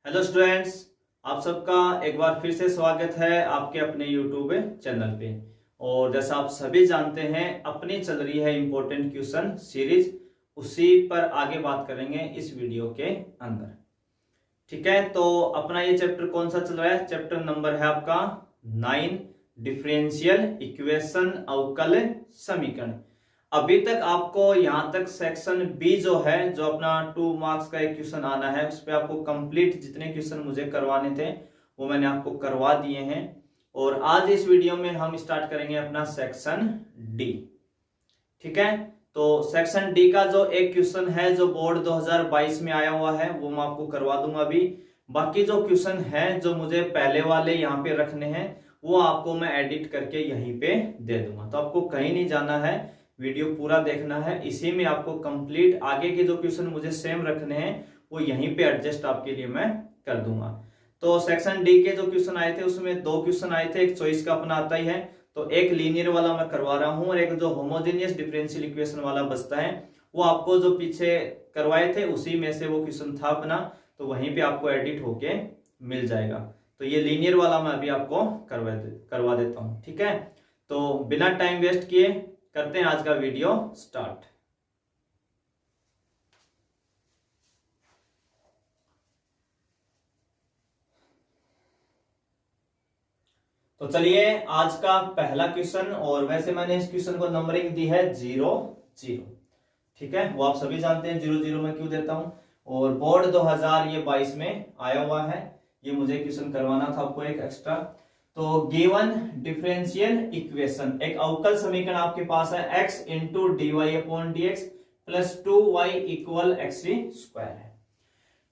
Hello students, आप सबका एक बार फिर से स्वागत है आपके अपने यूट्यूब चैनल पे। और जैसा आप सभी जानते हैं अपनी चल रही है इम्पोर्टेंट क्वेश्चन सीरीज, उसी पर आगे बात करेंगे इस वीडियो के अंदर। ठीक है, तो अपना ये चैप्टर कौन सा चल रहा है? चैप्टर नंबर है आपका 9, डिफरेंशियल इक्वेशन, अवकल समीकरण। अभी तक आपको यहां तक सेक्शन बी जो है, जो अपना 2 मार्क्स का एक क्वेश्चन आना है, उस पर आपको कंप्लीट जितने क्वेश्चन मुझे करवाने थे वो मैंने आपको करवा दिए हैं। और आज इस वीडियो में हम स्टार्ट करेंगे अपना सेक्शन डी। ठीक है, तो सेक्शन डी का जो एक क्वेश्चन है जो बोर्ड 2022 में आया हुआ है वो मैं आपको करवा दूंगा अभी। बाकी जो क्वेश्चन है जो मुझे पहले वाले यहाँ पे रखने हैं वो आपको मैं एडिट करके यहीं पे दे दूंगा, तो आपको कहीं नहीं जाना है, वीडियो पूरा देखना है। इसी में आपको कंप्लीट आगे के जो क्वेश्चन मुझे सेम रखने हैं वो यहीं पे एडजस्ट आपके लिए मैं कर दूंगा। तो सेक्शन डी के जो क्वेश्चन आए थे उसमें 2 क्वेश्चन आए थे, एक चॉइस का अपना आता ही है, तो एक लीनियर वाला मैं करवा रहा हूं और एक जो होमोजेनियस डिफरेंशियल इक्वेशन वाला बचता है वो आपको जो पीछे करवाए थे उसी में से वो क्वेश्चन था अपना, तो वहीं पे आपको एडिट होके मिल जाएगा। तो ये लीनियर वाला मैं अभी आपको करवा देता हूं। ठीक है, तो बिना टाइम वेस्ट किए करते हैं आज का वीडियो स्टार्ट। तो चलिए आज का पहला क्वेश्चन, और वैसे मैंने इस क्वेश्चन को नंबरिंग दी है 0 0। ठीक है, वो आप सभी जानते हैं 0 0 में क्यों देता हूं। और बोर्ड 2022 में आया हुआ है, ये मुझे क्वेश्चन करवाना था आपको एक एक्स्ट्रा। तो गिवन डिफरेंशियल इक्वेशन, एक अवकल समीकरण आपके पास है x into D Y upon D x plus 2y equal x square है।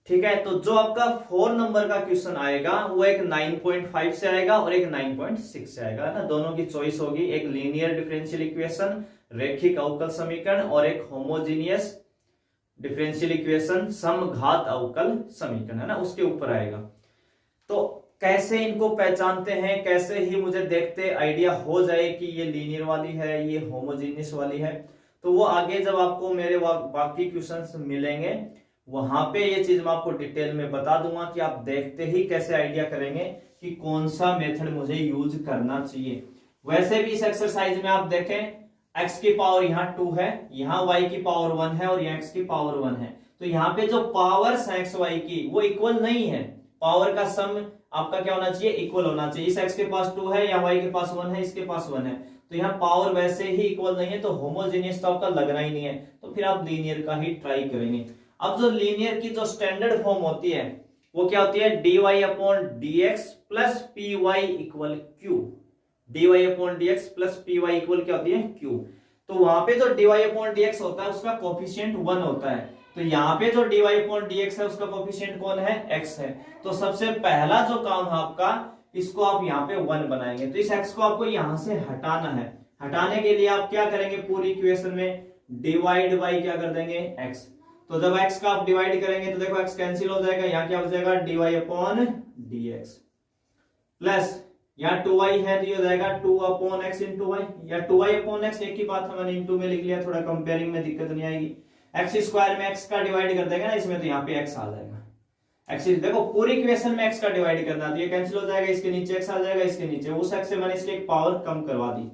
ठीक है, तो जो आपका 4 नंबर का क्वेश्चन आएगा वो एक 9.5 से आएगा और एक 9.6 से आएगा, है ना। दोनों की चॉइस होगी, एक लीनियर डिफरेंशियल इक्वेशन रेखिक अवकल समीकरण और एक होमोजीनियस डिफरेंशियल इक्वेशन समघात अवकल समीकरण, है ना, उसके ऊपर आएगा। तो कैसे इनको पहचानते हैं, कैसे ही मुझे देखते आइडिया हो जाए कि ये लीनियर वाली है ये होमोजीनियस वाली है, तो वो आगे जब आपको मेरे बाकी क्वेश्चंस मिलेंगे वहां पे ये चीज मैं आपको डिटेल में बता दूंगा कि आप देखते ही कैसे आइडिया करेंगे कि कौन सा मेथड मुझे यूज करना चाहिए। वैसे भी इस एक्सरसाइज में आप देखें x की पावर यहाँ 2 है, यहाँ y की पावर 1 है और यहाँ x की पावर 1 है, तो यहाँ पे जो पावर्स है x y की वो इक्वल नहीं है। पावर का सम आपका क्या होना चाहिए? इक्वल होना चाहिए। इस x के पास 2 है, या y के पास 1 है, इसके पास 1 है, तो यहाँ पावर वैसे ही इक्वल नहीं है, तो होमोजेनियस तो आपका लगना ही नहीं है, तो फिर आप लीनियर का ही ट्राई करेंगे। अब जो लीनियर की जो स्टैंडर्ड फॉर्म होती है वो क्या होती है? dy upon dx plus py equal q। dy upon dx plus py equal क्या होती है? q। तो वहां पे जो dy अपॉन dx होता है उसका कोफिशिएंट 1 होता है, तो यहाँ पे जो dy अपॉन dx है उसका कोफिशिएंट कौन है? x है। तो सबसे पहला जो काम है आपका, इसको आप यहाँ पे 1 बनाएंगे, तो इस x को आपको यहाँ से हटाना है। हटाने के लिए आप क्या करेंगे? पूरी इक्वेशन में डिवाइड बाई क्या कर देंगे? x। तो जब x का आप डिवाइड करेंगे तो देखो x कैंसिल हो जाएगा, यहाँ क्या हो जाएगा? dy अपॉन dx प्लस यहाँ 2y है तो ये हो जाएगा 2 अपॉन x इंटू वाई, या 2y अपॉन x एक ही बात है, मैंने इंटू में लिख लिया, थोड़ा कंपेयरिंग में दिक्कत नहीं आएगी। एक्स स्क्वायर में x का डिवाइड कर देंगे ना इसमें, तो यहाँ पे x आ जाएगा। x देखो पूरी इक्वेशन में x का डिवाइड करना, तो ये कैंसिल हो जाएगा, इसके नीचे x आ जाएगा, इसके नीचे उस x से मैंने इसकी एक पावर कम करवा दी।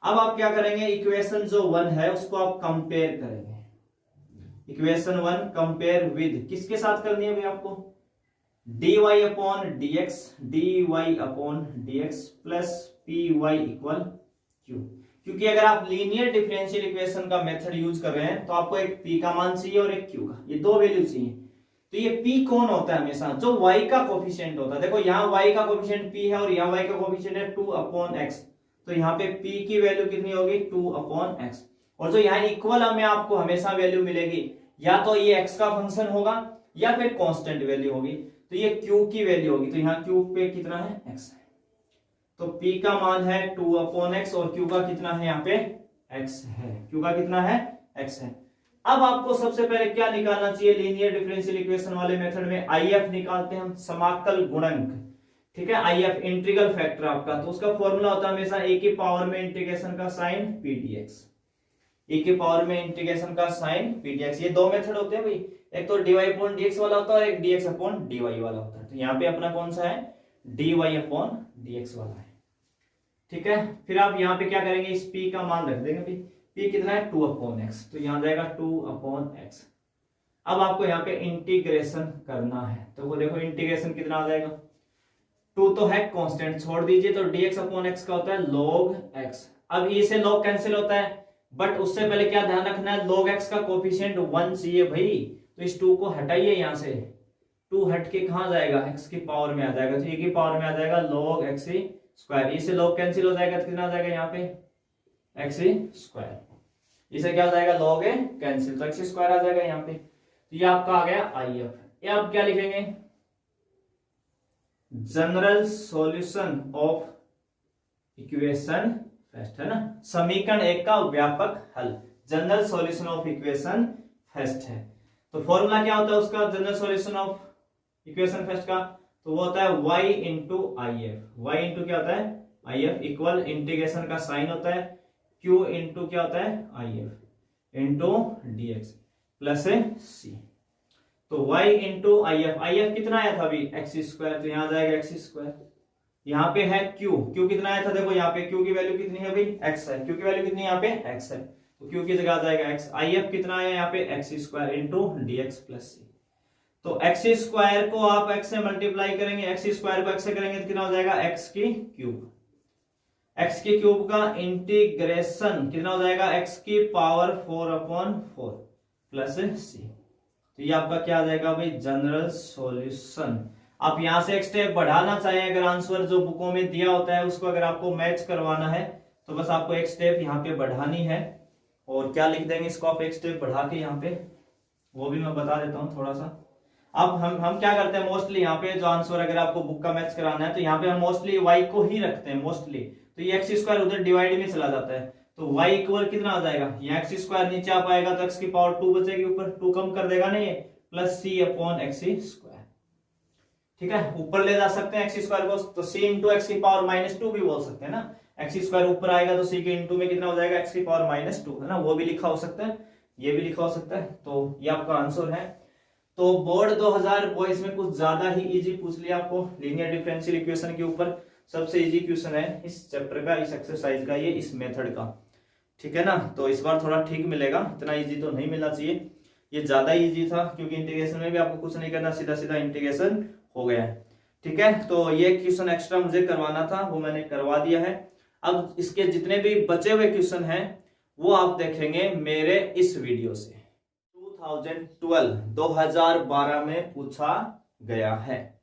अब आप क्या करेंगे? इक्वेशन जो 1 है उसको आप कंपेयर करेंगे। इक्वेशन 1 कंपेयर विद किसके साथ करनी है भाई आपको? dy upon dx, dy upon dx plus py equal q। क्योंकि अगर आप लीनियर डिफरेंशियल इक्वेशन का मेथड यूज कर रहे हैं तो आपको एक p का मान चाहिए और एक q का, ये दो वैल्यू चाहिए। तो ये p कौन होता है? हमेशा जो y का कोफिशिएंट होता है। देखो यहाँ y का कोफिशिएंट p है और यहाँ y का कोफिशिएंट है 2 अपॉन x, तो यहाँ पे p की वैल्यू कितनी होगी? 2 अपॉन x। और जो यहाँ इक्वल में आपको हमेशा वैल्यू मिलेगी, या तो ये x का फंक्शन होगा या फिर कांस्टेंट वैल्यू होगी, तो ये q की वैल्यू होगी, तो यहाँ q पे कितना है? x है, तो p का मान है 2 अपॉन x और q का कितना है? यहाँ पे x है। q का कितना है? x है। अब आपको सबसे पहले क्या निकालना चाहिए? लीनियर डिफरेंशियल इक्वेशन वाले मेथड में if निकालते हैं हम, समाकल गुणक। ठीक है, if इंटीग्रल फैक्टर आपका, तो उसका फॉर्मूला होता है हमेशा a की पावर में इंटीग्रेशन का साइन p dx, e की पावर में इंटीग्रेशन का साइन p dx। ये दो मेथड होते हैं भाई, एक तो dy अपॉन dx वाला होता है और एक dx अपॉन dy वाला होता है। तो यहाँ पे अपना कौन सा है, dy अपॉन dx वाला है। ठीक है, फिर आप यहाँ पे क्या करेंगे, इस p का मान रख देंगे। p कितना है 2 अपॉन एक्स, तो यहाँ जाएगा 2 अपॉन एक्स। अब आपको यहाँ पे इंटीग्रेशन करना है, तो वो देखो इंटीग्रेशन कितना आ जाएगा, 2 तो है कांस्टेंट, छोड़ दीजिए, तो dx अपॉन एक्स का होता है log x। अब e से log कैंसिल होता है, बट उससे पहले क्या ध्यान रखना है, log x का कोफिशिएंट 1 चाहिए भाई, तो इस 2 को हटाइए यहाँ से, 2 हट के कहाँ जाएगा, x की पावर में आ जाएगा, तो e की पावर में आ जाएगा log x स्क्वायर। e से log कैंसिल हो जाएगा तो कितना आ जाएगा यहाँ पे x स्क्वायर, इसे क्या हो जाएगा log a कैंसिल, तो x स्क्वायर आ जाएगा यहाँ पे। तो ये आपका आ गया IF। ये आप क्या लिखेंगे, general solution of equation first, है ना, समीकरण एक का व्यापक हल, general solution of equation first है। तो फॉर्मूला क्या होता है उसका, general solution of equation first का, तो वो होता है y into I F. y into क्या होता है IF इक्वल इंटीग्रेशन का साइन होता है q इंटू क्या होता है IF into dx plus c। तो y इंटू IF कितना आया था अभी x स्क्वायर, तो यहाँ जाएगा x स्क्वायर। यहाँ पे है q कितना आया था, देखो यहाँ पे q की वैल्यू कितनी है भाई, x है, q की वैल्यू कितनी है यहाँ पे x है, तो q की जगह आ जाएगा x। IF कितना आया यहाँ पे x square into dx plus c। तो x स्क्वायर को आप x से मल्टीप्लाई करेंगे, x स्क्वायर को x से करेंगे तो कितना हो जाएगा x की क्यूब, x की क्यूब का इंटीग्रेशन कितना हो जाएगा x की पावर 4 अपॉन 4 प्लस c। तो ये आपका क्या आ जाएगा भाई, जनरल सॉल्यूशन। आप यहां से एक स्टेप बढ़ाना चाहें, अगर आंसर जो बुकों में दिया होता है उसको अगर आपको मैच करवाना है तो बस आपको एक स्टेप यहाँ पे बढ़ानी है, और क्या लिख देंगे इसको आप एक स्टेप बढ़ा के यहाँ पे, वो भी मैं बता देता हूँ थोड़ा सा। अब हम क्या करते हैं मोस्टली यहाँ पे जो आंसर अगर आपको बुक का मैच कराना है तो यहाँ पे हम मोस्टली y को ही रखते हैं मोस्टली, तो ये एक्स स्क्वायर उधर डिवाइड में चला जाता है, तो y इक्वल कितना आ जाएगा, यहाँ एक्स स्क्वायर नीचे आ पाएगा तो x की पावर 2 बचेगी, ऊपर 2 कम कर देगा ना ये, plus c upon x square. ठीक है, ऊपर ले जा सकते हैं एक्स स्क्वायर को, तो c इंटू एक्स की पावर -2 भी बोल सकते हैं ना, एक्स स्क्वायर ऊपर आएगा तो c के इंटू में कितना हो जाएगा एक्स की पावर -2, है ना, वो भी लिखा हो सकता है, ये भी लिखा हो सकता है। तो ये आपका आंसर है। तो बोर्ड 2000 वो इसमें कुछ ज्यादा ही इजी पूछ लिया आपको, लीनियर डिफरेंशियल इक्वेशन के ऊपर सबसे इजी क्वेश्चन है इस चैप्टर का, इस एक्सरसाइज का, ये इस मेथड का। ठीक है ना, तो इस बार थोड़ा ठीक मिलेगा, इतना इजी तो नहीं मिलना चाहिए, ये ज्यादा इजी था क्योंकि इंटीग्रेशन में भी आपको कुछ नहीं करना, सीधा सीधा इंटीग्रेशन हो गया है। ठीक है, तो ये क्वेश्चन एक्स्ट्रा मुझे करवाना था, वो मैंने करवा दिया है। अब इसके जितने भी बचे हुए क्वेश्चन हैं वो आप देखेंगे मेरे इस वीडियो से। 2012 में पूछा गया है,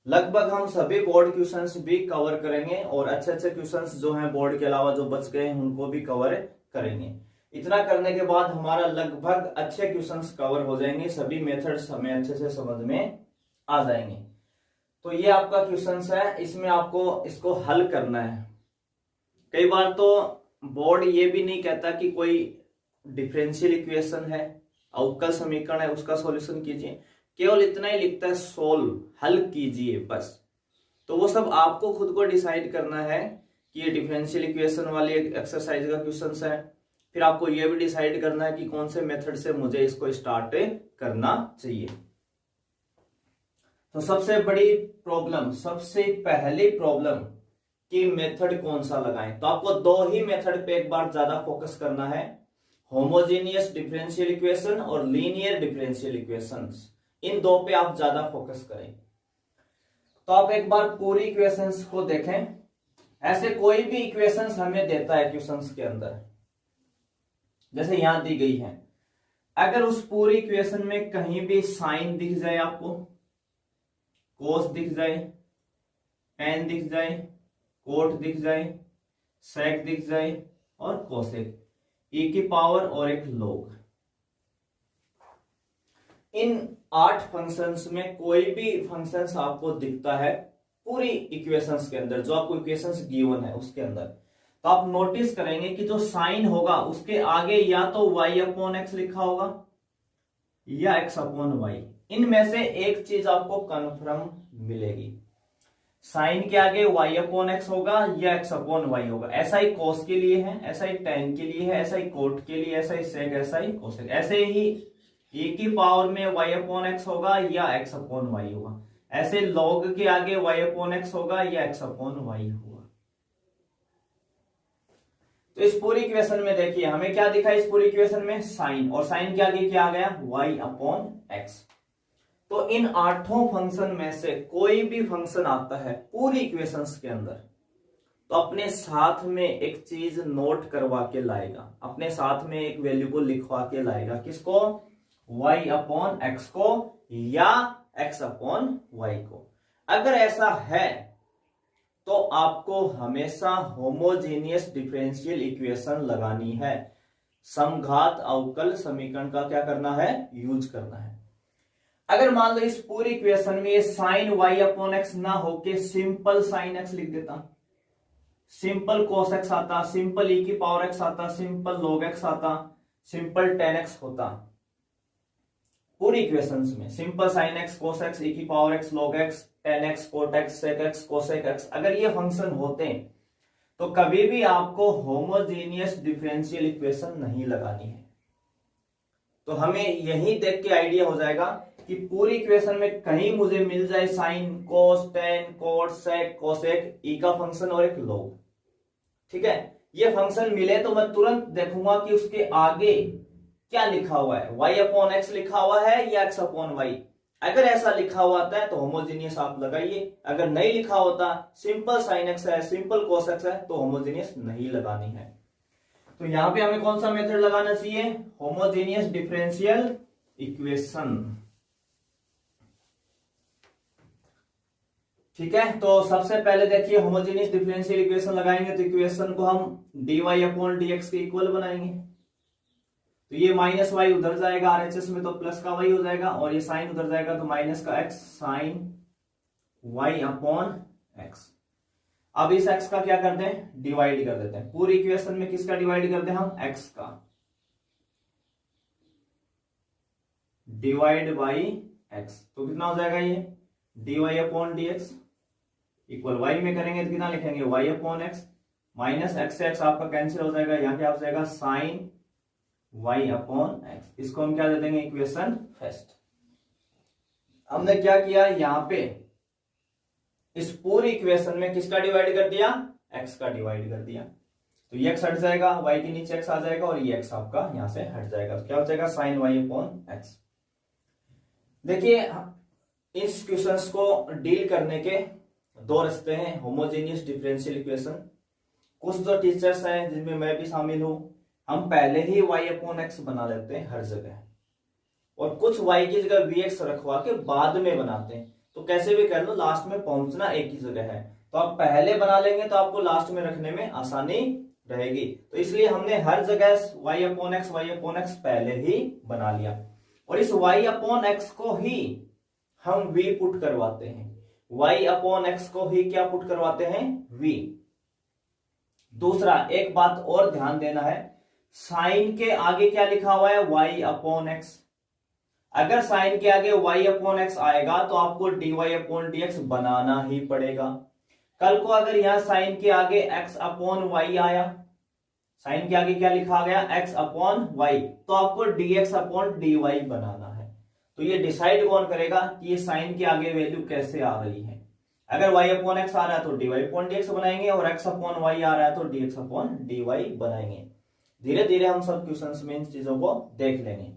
लगभग हम सभी बोर्ड क्वेश्चंस भी कवर करेंगे, और अच्छे अच्छे क्वेश्चंस जो हैं बोर्ड के अलावा जो बच गए हैं उनको भी कवर करेंगे। इतना करने के बाद हमारा लगभग अच्छे क्वेश्चंस कवर हो जाएंगे, सभी मेथड्स हमें अच्छे से समझ में आ जाएंगे। तो ये आपका क्वेश्चंस है, इसमें आपको इसको हल करना है। कई बार तो बोर्ड ये भी नहीं कहता कि कोई डिफरेंशियल इक्वेशन है, अवकल समीकरण है, उसका सॉल्यूशन कीजिए, केवल इतना ही लिखता है सोल्व, हल कीजिए बस। तो वो सब आपको खुद को डिसाइड करना है कि ये डिफरेंशियल इक्वेशन वाली एक्सरसाइज का क्वेश्चन है, फिर आपको ये भी डिसाइड करना है कि कौन से मेथड से मुझे इसको स्टार्ट करना चाहिए। तो सबसे बड़ी प्रॉब्लम, सबसे पहली प्रॉब्लम कि मेथड कौन सा लगाएं, तो आपको दो ही मेथड पे एक बार ज्यादा फोकस करना है, होमोजेनियस डिफरेंशियल इक्वेशन और लीनियर डिफरेंशियल इक्वेशंस, इन दो पे आप ज्यादा फोकस करें। तो आप एक बार पूरी इक्वेशंस को देखें, ऐसे कोई भी इक्वेशंस हमें देता है क्वेश्चंस के अंदर, जैसे यहां दी गई है, अगर उस पूरी इक्वेशन में कहीं भी साइन दिख जाए, आपको कोस दिख जाए, टेन दिख जाए, कोट दिख जाए, सेक दिख जाए और कोसेक, e की पावर और एक log, इन 8 फंक्शंस में कोई भी फंक्शंस आपको दिखता है पूरी इक्वेशंस के अंदर, जो आपको इक्वेशंस गिवन है उसके अंदर, तो आप नोटिस करेंगे कि जो साइन होगा उसके आगे या तो y अपॉन एक्स लिखा होगा या x अपॉन वाई, इनमें से एक चीज आपको कन्फर्म मिलेगी, साइन के आगे y अपॉन एक्स होगा या x अपॉन वाई होगा। ऐसा ही कोस के लिए है, ऐसा ही टेन के लिए है, ऐसा ही कोट के लिए, ऐसा ही सेक, ऐसा ही कोसेक, ऐसे ही e की पावर में y अपॉन एक्स होगा या x अपॉन वाई होगा। ऐसे log के आगे y अपॉन एक्स होगा या x अपॉन वाई होगा। तो इस पूरी इक्वेशन में देखिए हमें क्या दिखा, इस पूरी इक्वेशन में साइन, और साइन के आगे क्या आ गया, y अपॉन एक्स। तो इन आठों फंक्शन में से कोई भी फंक्शन आता है पूरी इक्वेशंस के अंदर, तो अपने साथ में एक चीज नोट करवा के लाएगा, अपने साथ में एक वैल्यू को लिखवा के लाएगा, किसको, y अपॉन एक्स को या x अपॉन वाई को। अगर ऐसा है तो आपको हमेशा होमोजेनियस डिफरेंशियल इक्वेशन लगानी है, समघात अवकल समीकरण का क्या करना है, यूज करना है। अगर मान लो इस पूरी इक्वेशन में ये साइन y अपॉन एक्स ना होके सिंपल साइन x लिख देता, सिंपल cos x आता, सिंपल e की पावर x आता, सिंपल log x आता, सिंपल tan x होता, पूरी इक्वेशंस में simple sine x cos x e की power x log x tan x cot x sec x cosec x, अगर ये फंक्शन होते तो कभी भी आपको होमोजेनियस डिफरेंशियल इक्वेशन नहीं लगानी है। तो हमें यही देख के आइडिया हो जाएगा कि पूरी इक्वेशन में कहीं मुझे मिल जाए sine cos tan cot sec cosec e का फंक्शन और एक log, ठीक है, ये फंक्शन मिले तो मैं तुरंत देखूंगा कि उसके आगे क्या लिखा हुआ है, y अपॉन एक्स लिखा हुआ है या x अपॉन वाई। अगर ऐसा लिखा हुआ आता है तो होमोजेनियस आप लगाइए, अगर नहीं लिखा होता सिंपल साइन एक्स है सिंपल cos x है तो होमोजेनियस नहीं लगानी है। तो यहां पे हमें कौन सा मेथड लगाना चाहिए, होमोजेनियस डिफरेंशियल इक्वेशन, ठीक है। तो सबसे पहले देखिए होमोजेनियस डिफरेंशियल इक्वेशन लगाएंगे तो इक्वेशन को हम dy अपॉन dx के इक्वल बनाएंगे, तो ये माइनस वाई उधर जाएगा आरएचएस में तो प्लस का वाई हो जाएगा, और ये साइन उधर जाएगा तो माइनस का X sine Y upon X. अब इस एक्स का क्या करते हैं, डिवाइड कर देते हैं, पूरी इक्वेशन में किसका डिवाइड करते हैं हम, एक्स का, डिवाइड बाई एक्स, तो कितना हो जाएगा ये dy upon dx equal Y में करेंगे तो कितना लिखेंगे y upon X, minus X से एक्स आपका कैंसिल हो जाएगा, यहां क्या हो जाएगा साइन y अपॉन एक्स। इसको हम क्या दे देंगे इक्वेशन फर्स्ट। हमने क्या किया यहां पे इस पूरी इक्वेशन में किसका डिवाइड कर दिया, x का डिवाइड कर दिया, तो ये x हट जाएगा, y के नीचे x आ जाएगा और ये x आपका यहां से हट जाएगा, तो क्या हो जाएगा साइन y अपॉन एक्स। देखिए इस क्वेश्चंस को डील करने के दो रास्ते हैं, होमोजेनियस डिफरेंशियल इक्वेशन। कुछ जो टीचर्स हैं जिनमें मैं भी शामिल हूं, हम पहले ही y अपॉन एक्स बना लेते हैं हर जगह, और कुछ y की जगह vx रखवा के बाद में बनाते हैं, तो कैसे भी कर लो लास्ट में पहुंचना एक ही जगह है, तो आप पहले बना लेंगे तो आपको लास्ट में रखने में आसानी रहेगी। तो इसलिए हमने हर जगह y अपॉन एक्स पहले ही बना लिया, और इस y अपॉन एक्स को ही हम v पुट करवाते हैं, y अपॉन एक्स को ही क्या पुट करवाते हैं, v। दूसरा एक बात और ध्यान देना है, साइन के आगे क्या लिखा हुआ है, y अपॉन एक्स। अगर साइन के आगे y अपॉन एक्स आएगा तो आपको dy अपॉन dx बनाना ही पड़ेगा। कल को अगर यहां साइन के आगे x अपॉन y आया, साइन के आगे क्या लिखा गया x अपॉन y, तो आपको dx अपॉन dy बनाना है। तो ये डिसाइड कौन करेगा कि ये साइन के आगे वैल्यू कैसे आ रही है। अगर y अपॉन एक्स आ रहा है तो dy अपॉन dx बनाएंगे, और x अपॉन y आ रहा है तो dx अपॉन dy बनाएंगे। धीरे धीरे हम सब क्वेश्चंस में इन चीजों को देख लेंगे।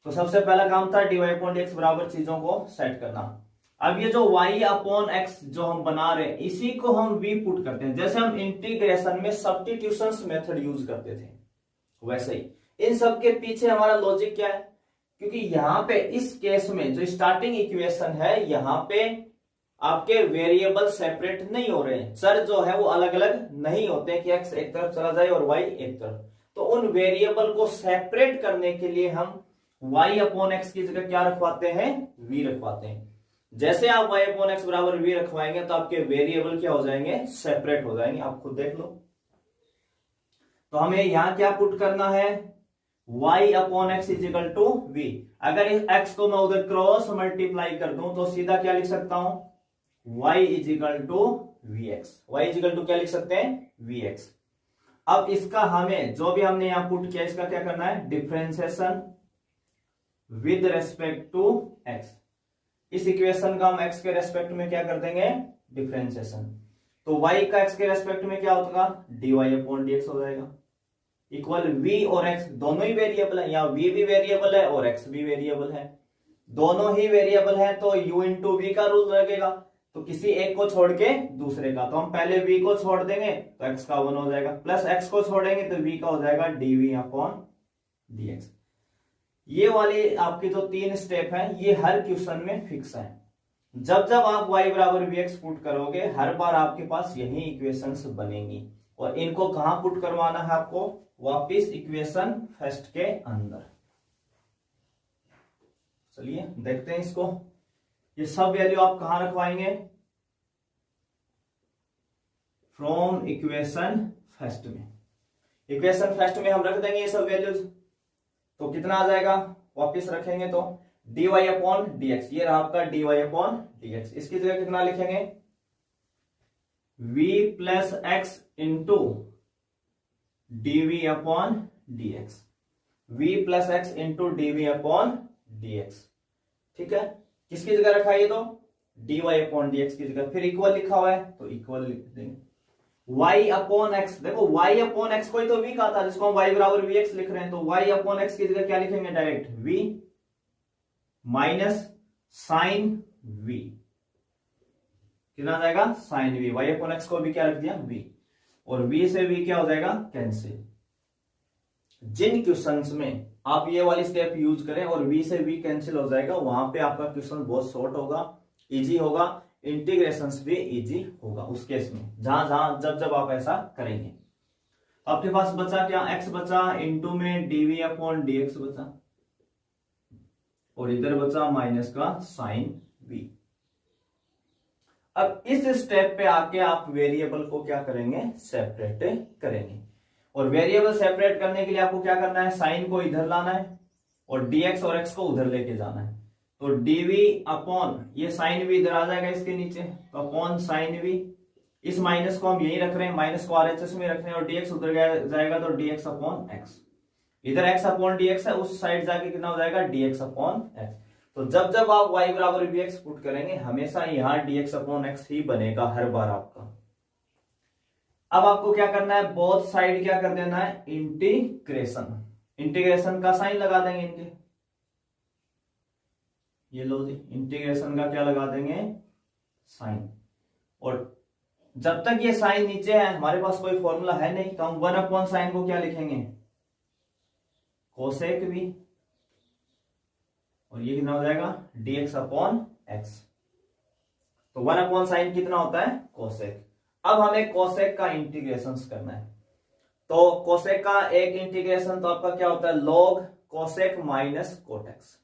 तो सबसे पहला काम था dy अपॉन dx बराबर चीजों को सेट करना। अब ये जो y अपॉन एक्स जो हम बना रहे हैं इसी को हम v पुट करते हैं, जैसे हम इंटीग्रेशन में सब्स्टिट्यूशंस मेथड यूज करते थे वैसे ही इन सब के पीछे हमारा लॉजिक क्या है, क्योंकि यहाँ पे इस केस में जो स्टार्टिंग इक्वेशन है यहाँ पे आपके वेरिएबल सेपरेट नहीं हो रहे हैं, चर जो है वो अलग अलग नहीं होते हैं कि x एक तरफ चला जाए और y एक तरफ, तो उन वेरिएबल को सेपरेट करने के लिए हम y अपॉन एक्स की जगह क्या रखवाते हैं, v रखवाते हैं। जैसे आप y अपॉन एक्स बराबर v रखवाएंगे तो आपके वेरिएबल क्या हो जाएंगे, सेपरेट हो जाएंगे, आप खुद देख लो। तो हमें यहां क्या पुट करना है, y upon x is equal to v। अगर इस x को मैं उधर क्रॉस मल्टीप्लाई कर दूं तो सीधा क्या लिख सकता हूं, y is equal to vx। y is equal to क्या लिख सकते हैं, vx। अब इसका हमें जो भी हमने यहां पुट किया इसका क्या करना है, differentiation with respect to x। इस इक्वेशन का हम x के रेस्पेक्ट में क्या कर देंगे, डिफरेंशिएशन। तो y का x के रेस्पेक्ट में क्या होगा, dy अपॉन dx हो जाएगा, इक्वल v और x दोनों ही वेरिएबल है, यहाँ v भी वेरिएबल है और x भी वेरिएबल है, दोनों ही वेरिएबल है तो u इंटू वी का रूल लगेगा, तो किसी एक को छोड़ के दूसरे का, तो हम पहले v को छोड़ देंगे तो x का 1 हो जाएगा, प्लस x को छोड़ेंगे तो v का हो जाएगा dv अपॉन dx। ये वाली आपकी जो 3 स्टेप है ये हर क्वेश्चन में फिक्स है। जब जब आप y बराबर vx पुट करोगे हर बार आपके पास यही इक्वेशंस बनेंगी, और इनको कहां पुट करवाना है आपको, वापिस इक्वेशन फर्स्ट के अंदर। चलिए देखते हैं इसको, ये सब वैल्यू आप कहां रखवाएंगे, फ्रॉम इक्वेशन फर्स्ट में। इक्वेशन फर्स्ट में हम रख देंगे ये सब वैल्यूज, तो कितना आ जाएगा, वापिस रखेंगे तो dy अपॉन dx, ये रहा आपका dy अपॉन dx, इसकी जगह कितना लिखेंगे, v plus x into dv upon dx, v plus x into dv upon dx। ठीक है, किसकी जगह रखा ये, तो dy अपॉन dx की जगह, फिर इक्वल लिखा हुआ है तो इक्वल लिख देंगे, y अपॉन एक्स, देखो y अपॉन एक्स को ही तो v कहा था जिसको हम y बराबर vx लिख रहे हैं, तो y अपॉन एक्स की जगह क्या लिखेंगे, direct v minus sine v, कितना आ जाएगा, sine v, y upon x को भी क्या रख दिया v, और v से v क्या हो जाएगा, कैंसिल। जिन क्वेश्चंस में आप ये वाली स्टेप यूज करें और v से v कैंसिल हो जाएगा, वहां पे आपका क्वेश्चन बहुत शॉर्ट होगा, इजी होगा, इंटीग्रेशंस भी इजी होगा उस केस में, जहां जहां जब जब आप ऐसा करेंगे। आपके पास बचा क्या, x बचा, इंटू में dv अपॉन dx बचा, और इधर बचा माइनस का साइन v। अब इस स्टेप पे आके आप वेरिएबल को क्या करेंगे, सेपरेट करेंगे, और वेरिएबल सेपरेट करने के लिए आपको क्या करना है, साइन को इधर लाना है और dx और x को उधर लेके जाना है, तो dv अपॉन ये साइन v इधर आ जाएगा इसके नीचे, तो अपॉन साइन v, इस माइनस को हम यही रख रहे हैं, माइनस को RHS में रख रहे हैं, और dx उधर जाएगा तो dx अपॉन x, इधर x अपॉन dx है, उस साइड जाके कितना हो जाएगा, dx अपॉन x। तो जब जब आप y बराबर vx पुट करेंगे हमेशा यहाँ dx अपॉन x ही बनेगा हर बार आपका। अब आपको क्या करना है, बोथ साइड क्या कर देना है, इंटीग्रेशन, इंटीग्रेशन का साइन लगा देंगे इनके, ये लो जी, इंटीग्रेशन का क्या लगा देंगे, साइन, और जब तक ये साइन नीचे है हमारे पास कोई फॉर्मूला है नहीं, तो हम 1 अपॉन साइन को क्या लिखेंगे, कोसेक v, और ये कितना हो जाएगा, dx अपॉन x, तो 1 अपॉन साइन कितना होता है, कोसेक। अब हमें कोसेक का इंटीग्रेशन करना है, तो कोसेक का एक इंटीग्रेशन तो आपका क्या होता है, log cosec minus cot x,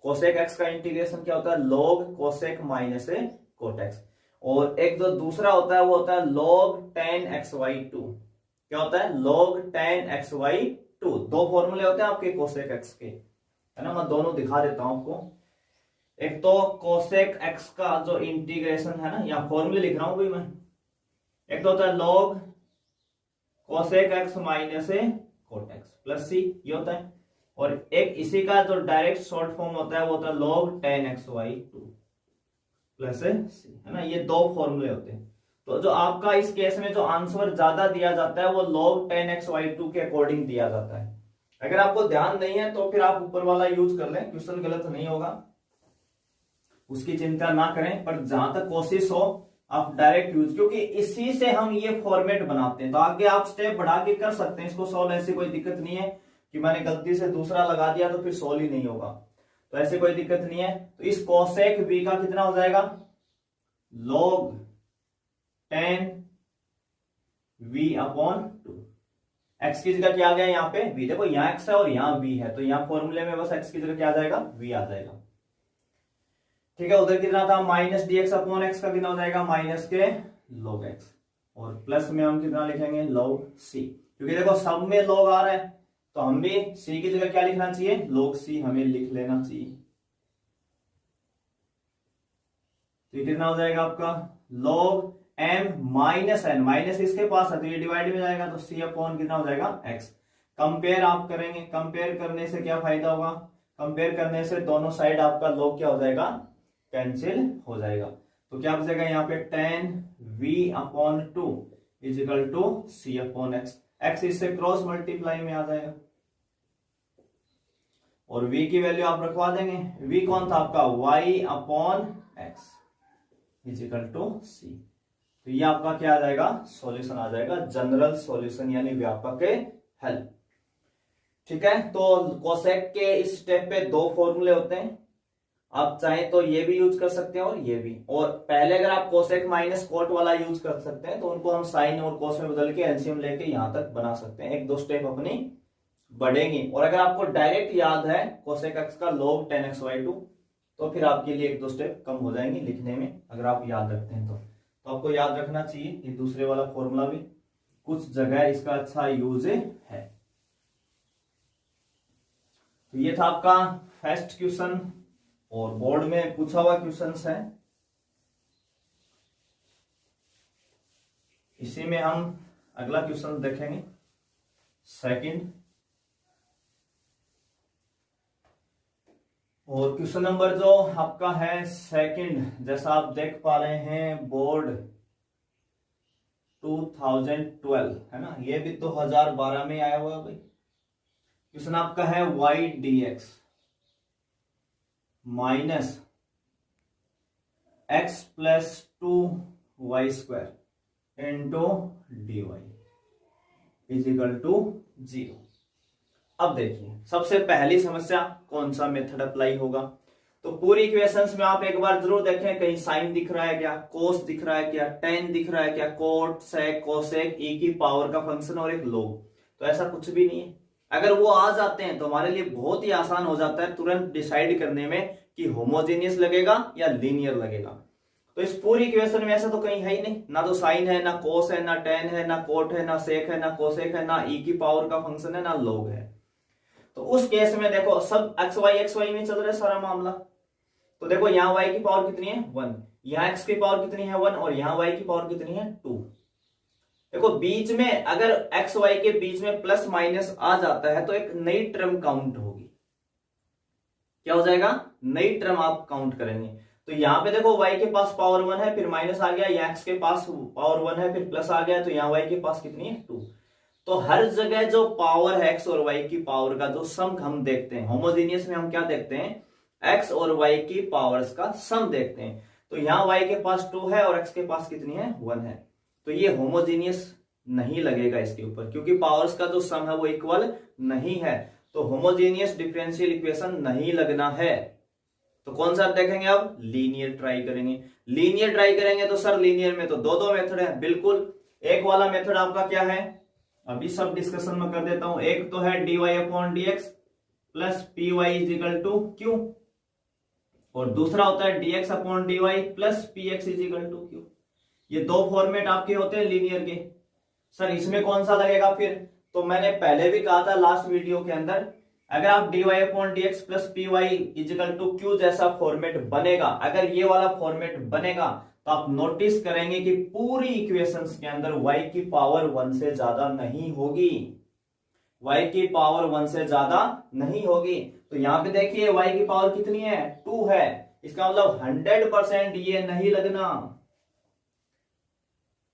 cosec x का इंटीग्रेशन क्या होता है, log कोसेक माइनस कोटेक्स, और एक जो दूसरा होता है वो होता है log tan xy2, क्या होता है, log tan xy2, दो फॉर्मूले होते हैं आपके कोसेक x के, है ना, मैं दोनों दिखा देता हूं आपको। एक तो कोसेक x का जो इंटीग्रेशन है ना, या फॉर्मूले लिख रहा हूं भाई मैं, एक तो होता है log cosec x minus cot x plus c, ये होता है, और एक इसी का जो डायरेक्ट शॉर्ट फॉर्म होता है वो होता है log tan xy2 plus c, है ना, ये दो फॉर्मूले होते हैं। तो जो आपका इस केस में जो आंसर ज्यादा दिया जाता है वो log tan xy2 के अकॉर्डिंग दिया जाता है। अगर आपको ध्यान नहीं है तो फिर आप ऊपर वाला यूज कर लें, क्वेश्चन गलत नहीं होगा, उसकी चिंता ना करें, पर जहां तक कोशिश हो आप डायरेक्ट यूज, क्योंकि इसी से हम ये फॉर्मेट बनाते हैं, तो आगे आप स्टेप बढ़ा के कर सकते हैं इसको सॉल्व, ऐसी कोई दिक्कत नहीं है कि मैंने गलती से दूसरा लगा दिया तो फिर सॉल्व ही नहीं होगा, तो ऐसी कोई दिक्कत नहीं है। तो इस कोसेक v का कितना हो जाएगा, log tan v upon 2, x की जगह क्या आ गया यहाँ पे v, देखो यहाँ x है और यहाँ v है, तो यहाँ फॉर्मूले में बस x की जगह क्या आ जाएगा, v आ जाएगा। ठीक है, उधर कितना था, माइनस dx अपॉन x का कितना हो जाएगा, माइनस के log x, और प्लस में हम कितना लिखेंगे, log c, क्योंकि देखो सब में log आ रहा है तो हम भी c की जगह क्या लिखना चाहिए, log c हमें लिख लेना चाहिए। तो कितना हो जाएगा आपका log m minus n, minus इसके पास है तो ये डिवाइड में जाएगा, तो c अपॉन कितना हो जाएगा x। कंपेयर आप करेंगे, कंपेयर करने से क्या फायदा होगा, कंपेयर करने से दोनों साइड आपका log क्या हो जाएगा, कैंसिल हो जाएगा। तो क्या बचेगा यहाँ पे tan v/2 is equal to c/x। x इससे क्रॉस मल्टीप्लाई में आ जाएगा और v की वैल्यू आप रखवा देंगे। v कौन था आपका y/x is equal to c। तो ये आपका क्या आ जाएगा, सॉल्यूशन आ जाएगा, जनरल सॉल्यूशन यानी व्यापक हल। ठीक है, तो कोसेक के इस स्टेप पे दो फॉर्मूले होते हैं, आप चाहें तो ये भी यूज कर सकते हैं और ये भी। और पहले अगर आप कोसेक माइनस कोट वाला यूज कर सकते हैं तो उनको हम साइन और कोस में बदल के एलसीएम लेके यहां तक बना सकते हैं, एक दो स्टेप अपनी बढ़ेंगी। और अगर आपको डायरेक्ट याद है कोसेक एक्स का log 10x/2 तो फिर आपके लिए एक दो स्टेप कम हो जाएंगे लिखने में, अगर आप याद रखते हैं तो आपको याद रखना चाहिए ये दूसरे वाला फॉर्मूला भी कुछ जगह इसका अच्छा यूज है। तो ये था आपका फर्स्ट क्वेश्चन और बोर्ड में पूछा हुआ क्वेश्चंस है। इसी में हम अगला क्वेश्चन देखेंगे, सेकंड। और क्वेश्चन नंबर जो आपका है सेकंड, जैसा आप देख पा रहे हैं बोर्ड 2012 है ना, ये भी 2012 में आया हुआ भाई। क्वेश्चन आपका है y dx minus x plus 2y square into D y is equal to 0। अब देखिए सबसे पहली समस्या कौन सा मेथड अप्लाई होगा। तो पूरी इक्वेशंस में आप एक बार जरूर देखें, कहीं साइन दिख रहा है क्या, कोस दिख रहा है क्या, टेन दिख रहा है क्या, कोट सेक कोसेक e की पावर का फंक्शन और एक log, तो ऐसा कुछ भी नहीं है। अगर वो आ जाते हैं तो हमारे लिए बहुत ही आसान हो जाता है तुरंत डिसाइड करने में कि होमोजेनियस लगेगा या लीनियर लगेगा। तो इस पूरी इक्वेशन में ऐसा तो कहीं है ही नहीं, ना तो साइन है, ना कोस है, ना टेन है, ना कोट है, ना सेक है, ना कोसेक है, ना ई की पावर का फंक्शन है, ना log है। तो उस केस में देखो सब एक्स वाई में चल रहा है सारा मामला। तो देखो यहाँ y की पावर कितनी है 1, यहाँ x की पावर कितनी है 1 और यहाँ y की पावर कितनी है 2। देखो बीच में अगर x y के बीच में प्लस माइनस आ जाता है तो एक नई टर्म काउंट होगी। क्या हो जाएगा, नई टर्म आप काउंट करेंगे। तो यहाँ पे देखो y के पास पावर 1 है, फिर माइनस आ गया, यहाँ x के पास पावर 1 है, फिर प्लस आ गया, तो यहाँ y के पास कितनी है 2। तो हर जगह जो पावर है x और y की पावर का जो सम हम देखते हैं, होमोजेनियस में हम क्या देखते हैं, x और y की पावर्स का सम देखते हैं। तो यहाँ y के पास 2 है और x के पास कितनी है 1 है, तो ये होमोजेनियस नहीं लगेगा इसके ऊपर, क्योंकि पावर्स का जो सम है वो इक्वल नहीं है, तो होमोजेनियस डिफरेंशियल इक्वेशन नहीं लगना है। तो कौन सा देखेंगे, अब लीनियर ट्राई करेंगे। लीनियर ट्राई करेंगे तो सर लीनियर में तो दो मेथड है, बिल्कुल। एक वाला मेथड आपका क्या है, अभी सब डिस्कशन में कर देता हूं। एक तो है dy/dx plus p y is equal to q, और दूसरा होता है dx/dy plus p x is equal to q. ये दो फॉर्मेट आपके होते हैं लीनियर के। सर इसमें कौन सा लगेगा फिर, तो मैंने पहले भी कहा था लास्ट वीडियो के अंदर, अगर आप dy/dx plus p y is equal to q जैसा फॉर्मेट बनेगा, अगर ये वाला फॉर्मेट बनेगा तो आप नोटिस करेंगे कि पूरी इक्वेशंस के अंदर y की पावर 1 से ज्यादा नहीं होगी, y की पावर 1 से ज्यादा नहीं होगी। तो यहां पे देखिए y की पावर कितनी है 2 है, इसका मतलब 100% ये नहीं लगना।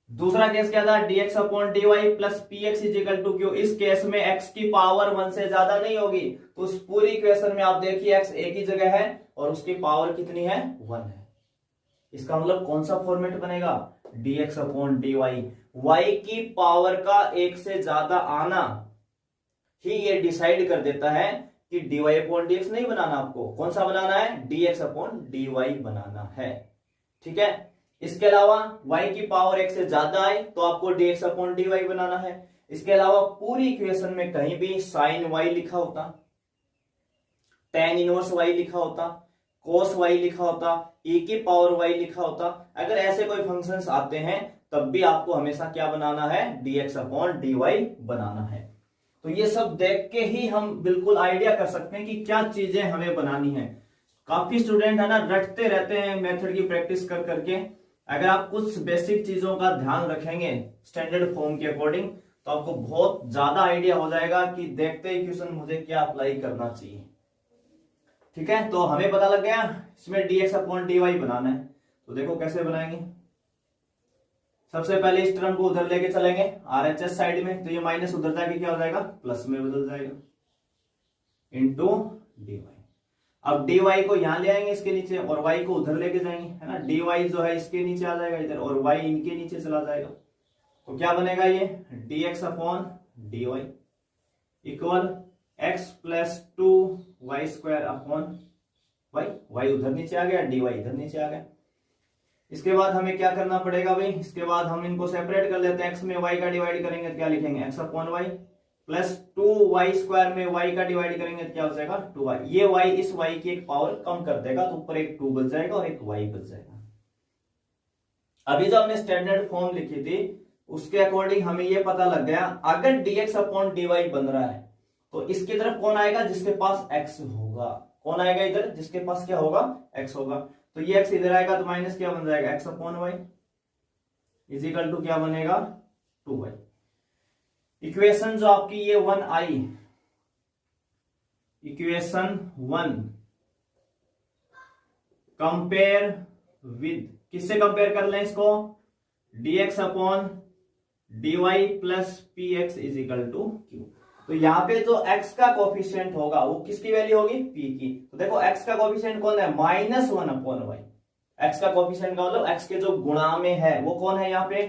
दूसरा केस क्या था, dx/dy plus p x is equal to q, इस केस में x की पावर 1 से ज्यादा नहीं होगी। तो उस पूरी इक्वेशन में आप देखिए x एक ही जगह है और उसकी पावर कितनी है 1 है। इसका मतलब कौन सा फॉर्मेट बनेगा, dx/dy, y की पावर का 1 से ज्यादा आना ही ये डिसाइड कर देता है कि dy/dx नहीं बनाना, आपको कौन सा बनाना है, dx/dy बनाना है। ठीक है, इसके अलावा y की पावर 1 से ज्यादा आए तो आपको dx/dy बनाना है। इसके अलावा पूरी इक्वेशन में कहीं भी साइन y लिखा होता, tan इनवर्स y लिखा होता, cos y लिखा होता, e की पावर y लिखा होता, अगर ऐसे कोई फंक्शंस आते हैं तब भी आपको हमेशा क्या बनाना है, dx/dy बनाना है। तो ये सब देख के ही हम बिल्कुल आइडिया कर सकते हैं कि क्या चीजें हमें बनानी है। काफी स्टूडेंट है ना रटते रहते हैं मेथड की प्रैक्टिस कर करके, अगर आप कुछ बेसिक चीजों का ध्यान रखेंगे स्टैंडर्ड फॉर्म के अकॉर्डिंग तो आपको बहुत ज्यादा आइडिया हो जाएगा कि देखते ही क्वेश्चन मुझे क्या अप्लाई करना चाहिए। ठीक है, तो हमें पता लग गया इसमें dx अपॉन dy बनाना है। तो देखो कैसे बनाएंगे। सबसे पहले इस टर्म को उधर लेके चलेंगे RHS साइड में, तो ये माइनस उधर जाके क्या हो जाएगा, प्लस में बदल जाएगा, इंटू dy। अब dy को यहां ले आएंगे इसके नीचे, और y को उधर लेके जाएंगे, है ना। dy जो है इसके नीचे आ जाएगा इधर, और y इनके नीचे चला जाएगा। तो क्या बनेगा ये dx upon dy equal x plus 2y square upon y उधर नीचे आ गया, dy इधर नीचे आ गया। इसके बाद हमें क्या करना पड़ेगा भाई, इसके बाद हम इनको सेपरेट कर लेते हैं। x में y का डिवाइड करेंगे तो क्या लिखेंगे, x upon y plus 2y square में y का डिवाइड करेंगे तो क्या हो जाएगा 2y। ये y इस y की एक पावर कम कर देगा, तो ऊपर एक 2 बच जाएगा और एक y बच जाएगा। अभी जो हमने स्टैंडर्ड फॉर्म लिखी थी उसके अकॉर्डिंग हमें ये पता लग गया, अगर dx अपॉन dy बन रहा है तो इसकी तरफ कौन आएगा, जिसके पास x होगा। कौन आएगा इधर, जिसके पास क्या होगा, x होगा। तो ये x इधर आएगा तो माइनस क्या बन जाएगा, x upon y is equal to क्या बनेगा 2y। इक्वेशन जो आपकी ये 1 आई, इक्वेशन 1 कंपेयर विद, किससे कंपेयर कर लें इसको, dx upon dy plus px is equal to q। तो यहाँ पे जो x का कोफिशिएंट होगा वो किसकी वैल्यू होगी, p की। तो देखो x का कोफिशिएंट कौन है, -1 अपॉन y। x का कोफिशिएंट का मतलब x के जो गुणा में है वो कौन है यहाँ पे,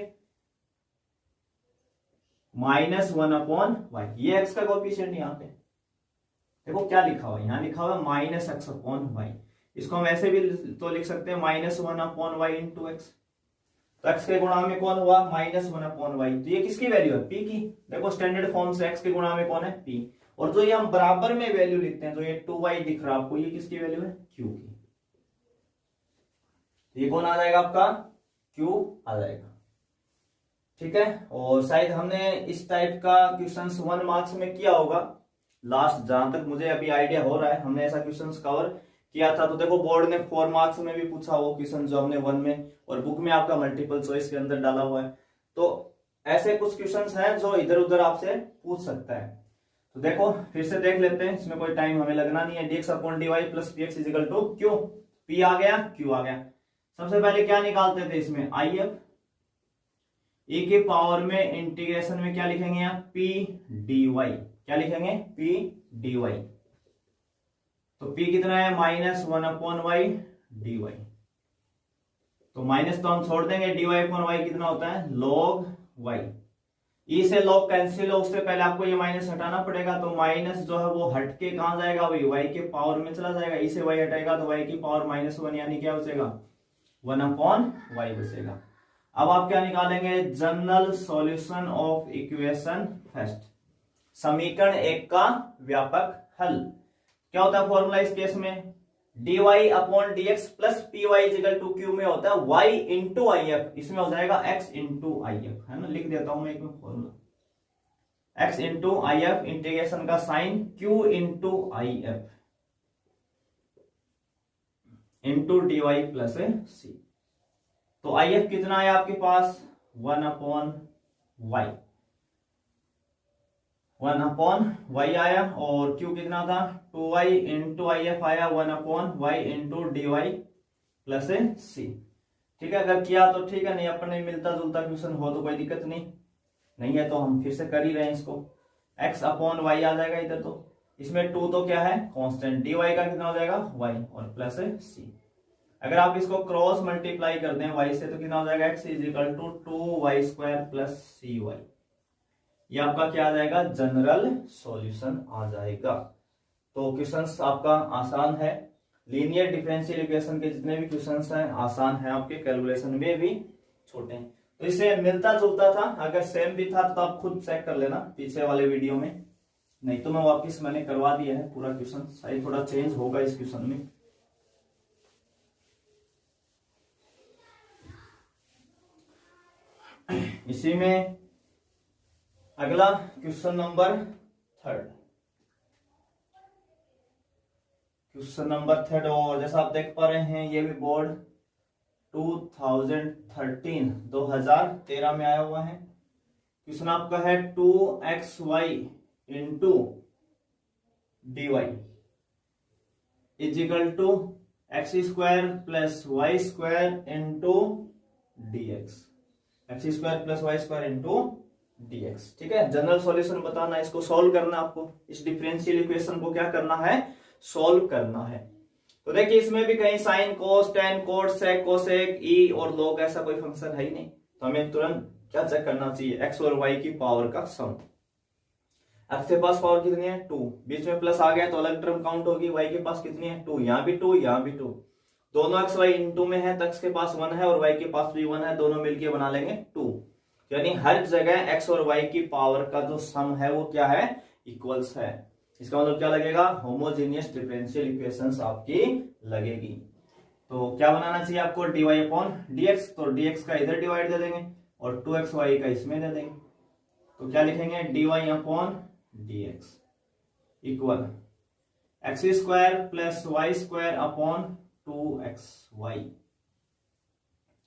-1 अपॉन y। ये x का कोफिशिएंट यहाँ पे देखो क्या लिखा हुआ है, यहाँ लिखा हुआ है -x अपॉन y। इसको हम ऐसे भी तो लिख सकते हैं -1 अपॉन y इंटू x। तो x के गुणा में कौन हुआ, -1 अपॉन y। तो ये किसकी वैल्यू है, p की। देखो स्टैंडर्ड फॉर्म से x के गुणा में कौन है, p। और जो ये हम बराबर में वैल्यू लिखते हैं, जो ये 2y दिख रहा है आपको, ये किसकी वैल्यू है, q की। तो ये कौन आ जाएगा आपका, q आ जाएगा। ठीक है, और शायद हमने इस टाइप का क्वेश्चन 1 मार्क्स में किया होगा लास्ट, जहां तक मुझे अभी आइडिया हो रहा है हमने ऐसा क्वेश्चन कवर किया था। तो देखो बोर्ड ने 4 मार्क्स में भी पूछा वो क्वेश्चन जो हमने 1 में, और बुक में आपका मल्टीपल चॉइस के अंदर डाला हुआ है। तो ऐसे कुछ क्वेश्चंस हैं जो इधर उधर आपसे पूछ सकता है। तो देखो फिर से देख लेते हैं, इसमें कोई टाइम हमें लगना नहीं है। dx upon dy plus px is equal to q, p आ गया q आ गया। सबसे पहले क्या निकालते थे इसमें, if e के पावर में इंटीग्रेशन में क्या लिखेंगे यहाँ, p dy। क्या लिखेंगे, p dy। तो p कितना है, -1 अपॉन y dy। तो माइनस तो हम छोड़ देंगे, dy अपॉन y कितना होता है, log y। e से log कैंसिल हो, उससे पहले आपको ये माइनस हटाना पड़ेगा। तो माइनस जो है वो हट के कहां जाएगा, वही y के पावर में चला जाएगा। e से y हटेगा तो y की पावर -1, यानी क्या बचेगा, 1 अपॉन y बचेगा। अब आप क्या निकालेंगे, general solution of equation first, समीकरण 1 का व्यापक हल। क्या होता है फॉर्मूला इस केस में, dy upon dx plus py equal to q में होता है y इंटू if, इसमें हो जाएगा x इंटू if, है ना। लिख देता हूं मैं एक formula, x into if, integration का sign q into if into dy plus c। तो if कितना है आपके पास, 1 अपॉन y, 1 अपॉन y आया, और q कितना था 2y इंटू if आया 1 upon y into dy plus c। ठीक है, अगर किया तो ठीक है, नहीं अपने मिलता जुलता क्वेश्चन हो तो कोई दिक्कत नहीं है तो हम फिर से कर ही रहे हैं इसको। x अपॉन y आ जाएगा इधर, तो इसमें 2 तो क्या है कांस्टेंट, dy का कितना हो जाएगा y और प्लस c। अगर आप इसको क्रॉस मल्टीप्लाई कर दें y से तो कितना हो जाएगा, x is equal to 2y square plus cy। ये आपका क्या आ जाएगा, जनरल सॉल्यूशन आ जाएगा। तो क्वेश्चंस आपका आसान है, लीनियर डिफरेंशियल इक्वेशन के जितने भी क्वेश्चंस हैं आसान है, आपके कैलकुलेशन में भी छोटे हैं। तो इससे मिलता जुलता था, अगर सेम भी था तो आप खुद चेक कर लेना पीछे वाले वीडियो में, नहीं तो मैं वापिस मैंने करवा दिया है पूरा क्वेश्चन, शायद थोड़ा चेंज होगा इस क्वेश्चन में। इसी में अगला क्वेश्चन नंबर 3, क्वेश्चन नंबर 3, और जैसा आप देख पा रहे हैं ये भी बोर्ड 2013 में आया हुआ है। क्वेश्चन आपका है 2xy into dy। Is equal to x square plus y square into d x, x square plus y square into d x. ठीक है, जनरल सॉल्यूशन बताना, इसको सॉल्व करना, आपको इस डिफरेंशियल इक्वेशन को क्या करना है, सॉल्व करना है। तो देखिए इसमें भी कहीं sine cos tan cot sec cosec e और log ऐसा कोई फंक्शन है ही नहीं, तो हमें तुरंत क्या चेक करना चाहिए, एक्स और वाई की पावर का सम। एक्स के पास पावर कितनी है 2, बीच में प्लस आ गया तो अलग टर्म काउंट होगी, वाई के पास कितनी है 2, यहाँ भी 2 यहाँ भी 2, दोनों एक्स वाई इनटू में है तो एक्स के पास 1 है और वाई के पास भी 1 है, दोनों मिलके बना लेंगे 2। यानी हर जगह एक्स और वाई की पावर का जो सम है वो क्या है, इक्वल्स है। इसका मतलब क्या लगेगा, होमोजेनियस डिफरेंशियल इक्वेशंस आपकी लगेगी। तो क्या बनाना चाहिए आपको, dy अपॉन dx, तो dx का इधर डिवाइड दे देंगे और 2xy का इसमें दे देंगे, तो क्या लिखेंगे dy upon dx equal x square plus y square upon 2xy,